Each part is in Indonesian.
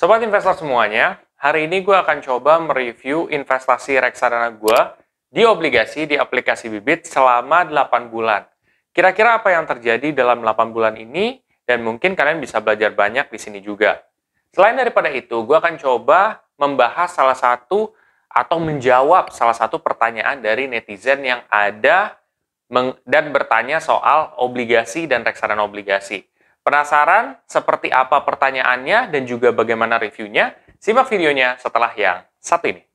Sobat investor semuanya, hari ini gue akan coba mereview investasi reksadana gue di obligasi di aplikasi Bibit selama 8 bulan. Kira-kira apa yang terjadi dalam 8 bulan ini, dan mungkin kalian bisa belajar banyak di sini juga. Selain daripada itu, gue akan coba membahas salah satu atau menjawab salah satu pertanyaan dari netizen yang ada dan bertanya soal obligasi dan reksadana obligasi. Penasaran seperti apa pertanyaannya dan juga bagaimana reviewnya? Simak videonya setelah yang satu ini.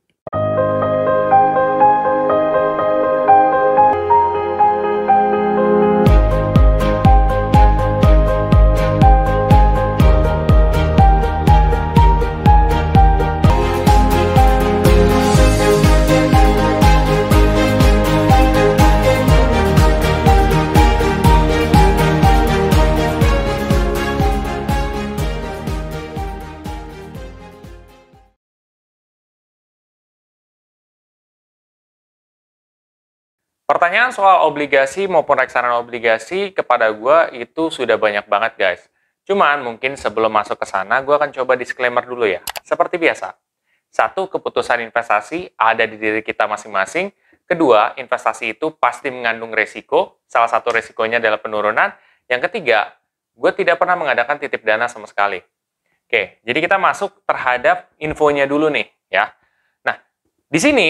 Pertanyaan soal obligasi maupun reksadana obligasi kepada gue itu sudah banyak banget, guys. Cuman mungkin sebelum masuk ke sana, gue akan coba disclaimer dulu ya. Seperti biasa, satu, keputusan investasi ada di diri kita masing-masing. Kedua, investasi itu pasti mengandung resiko. Salah satu resikonya adalah penurunan. Yang ketiga, gue tidak pernah mengadakan titip dana sama sekali. Oke, jadi kita masuk terhadap infonya dulu nih, ya. Nah, di sini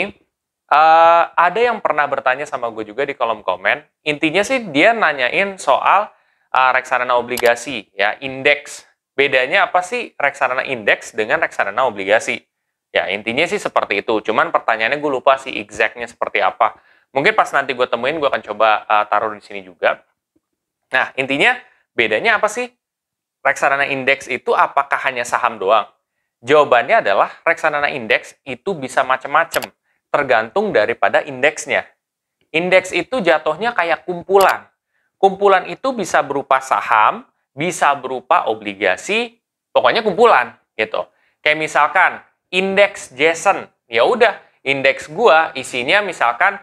ada yang pernah bertanya sama gue juga di kolom komen. Intinya sih dia nanyain soal reksadana obligasi, ya, indeks. Bedanya apa sih reksadana indeks dengan reksadana obligasi? Ya, intinya sih seperti itu. Cuman pertanyaannya gue lupa sih exactnya seperti apa. Mungkin pas nanti gue temuin, gue akan coba taruh di sini juga. Nah, intinya bedanya apa sih? Reksadana indeks itu apakah hanya saham doang? Jawabannya adalah reksadana indeks itu bisa macam-macam, tergantung daripada indeksnya. Indeks itu jatuhnya kayak kumpulan. Kumpulan itu bisa berupa saham, bisa berupa obligasi, pokoknya kumpulan gitu. Kayak misalkan indeks Jason, ya udah indeks gua isinya misalkan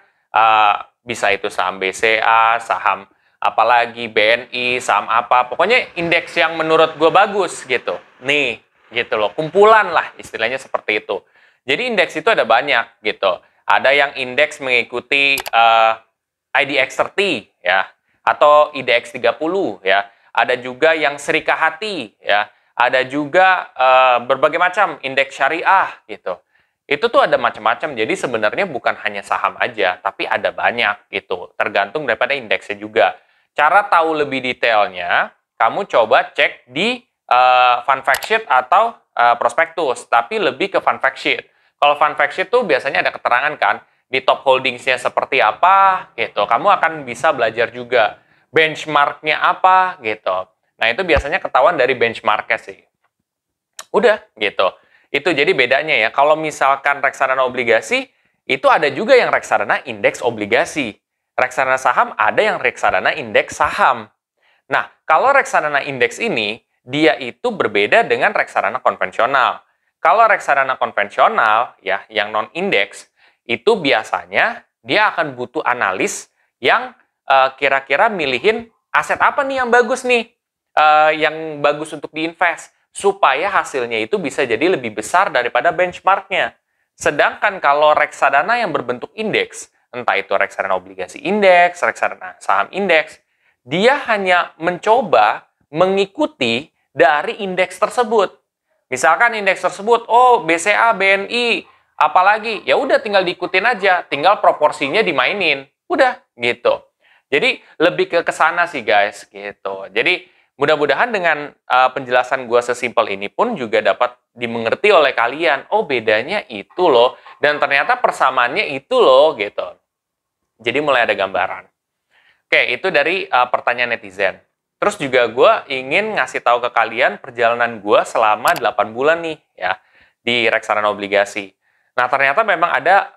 bisa itu saham BCA, saham apalagi BNI, saham apa, pokoknya indeks yang menurut gua bagus gitu. Nih, gitu loh, kumpulan lah istilahnya seperti itu. Jadi indeks itu ada banyak gitu. Ada yang indeks mengikuti IDX 30 ya, atau IDX 30 ya. Ada juga yang Serikah Hati ya. Ada juga berbagai macam indeks syariah gitu. Itu tuh ada macam-macam. Jadi sebenarnya bukan hanya saham aja, tapi ada banyak gitu. Tergantung daripada indeksnya juga. Cara tahu lebih detailnya, kamu coba cek di fun fact sheet atau prospektus, tapi lebih ke fun fact sheet. Kalau fun fact sheet tuh biasanya ada keterangan kan, di top holdingsnya seperti apa, gitu. Kamu akan bisa belajar juga benchmarknya apa, gitu. Nah, itu biasanya ketahuan dari benchmarknya sih. Udah, gitu. Itu jadi bedanya ya. Kalau misalkan reksadana obligasi, itu ada juga yang reksadana indeks obligasi. Reksadana saham ada yang reksadana indeks saham. Nah, kalau reksadana indeks ini, dia itu berbeda dengan reksadana konvensional. Kalau reksadana konvensional, ya, yang non-indeks, itu biasanya dia akan butuh analis yang kira-kira milihin aset apa nih yang bagus nih, yang bagus untuk diinvest, supaya hasilnya itu bisa jadi lebih besar daripada benchmarknya. Sedangkan kalau reksadana yang berbentuk indeks, entah itu reksadana obligasi indeks, reksadana saham indeks, dia hanya mencoba mengikuti dari indeks tersebut. Misalkan indeks tersebut, oh BCA, BNI, apalagi, ya udah tinggal diikutin aja, tinggal proporsinya dimainin, udah gitu. Jadi lebih ke kesana sih guys, gitu. Jadi mudah-mudahan dengan penjelasan gue sesimpel ini pun juga dapat dimengerti oleh kalian. Oh bedanya itu loh, dan ternyata persamaannya itu loh, gitu. Jadi mulai ada gambaran. Oke, itu dari pertanyaan netizen. Terus juga gue ingin ngasih tahu ke kalian perjalanan gue selama 8 bulan nih ya di reksadana obligasi. Nah, ternyata memang ada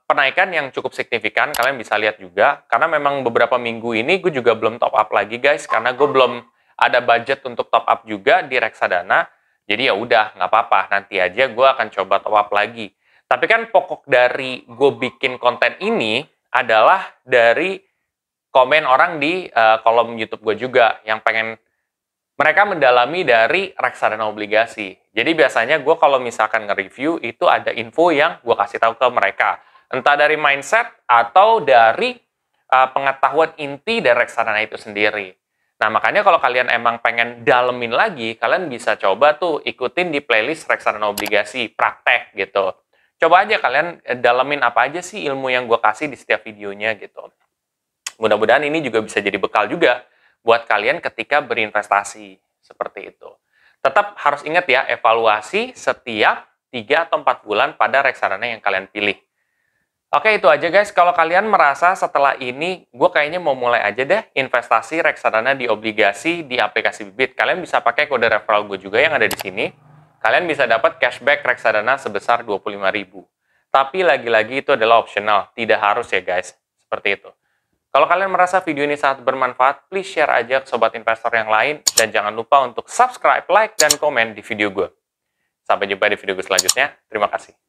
penaikan yang cukup signifikan, kalian bisa lihat juga. Karena memang beberapa minggu ini gue juga belum top up lagi guys, karena gue belum ada budget untuk top up juga di reksadana. Jadi ya udah, nggak apa-apa, nanti aja gue akan coba top up lagi. Tapi kan pokok dari gue bikin konten ini adalah dari komen orang di kolom YouTube gue juga yang pengen Mereka mendalami dari reksadana obligasi. Jadi biasanya gue kalau misalkan nge-review, itu ada info yang gue kasih tahu ke mereka. Entah dari mindset atau dari pengetahuan inti dari reksadana itu sendiri. Nah, makanya kalau kalian emang pengen dalemin lagi, kalian bisa coba tuh ikutin di playlist reksadana obligasi, praktek gitu. Coba aja kalian dalemin apa aja sih ilmu yang gue kasih di setiap videonya gitu. Mudah-mudahan ini juga bisa jadi bekal juga buat kalian ketika berinvestasi, seperti itu. Tetap harus ingat ya, evaluasi setiap 3 atau 4 bulan pada reksadana yang kalian pilih. Oke, itu aja guys. Kalau kalian merasa setelah ini, gue kayaknya mau mulai aja deh investasi reksadana di obligasi di aplikasi Bibit. Kalian bisa pakai kode referral gue juga yang ada di sini. Kalian bisa dapat cashback reksadana sebesar 25.000. Tapi lagi-lagi itu adalah optional, tidak harus ya guys. Seperti itu. Kalau kalian merasa video ini sangat bermanfaat, please share aja ke sobat investor yang lain, dan jangan lupa untuk subscribe, like, dan komen di video gue. Sampai jumpa di video gue selanjutnya. Terima kasih.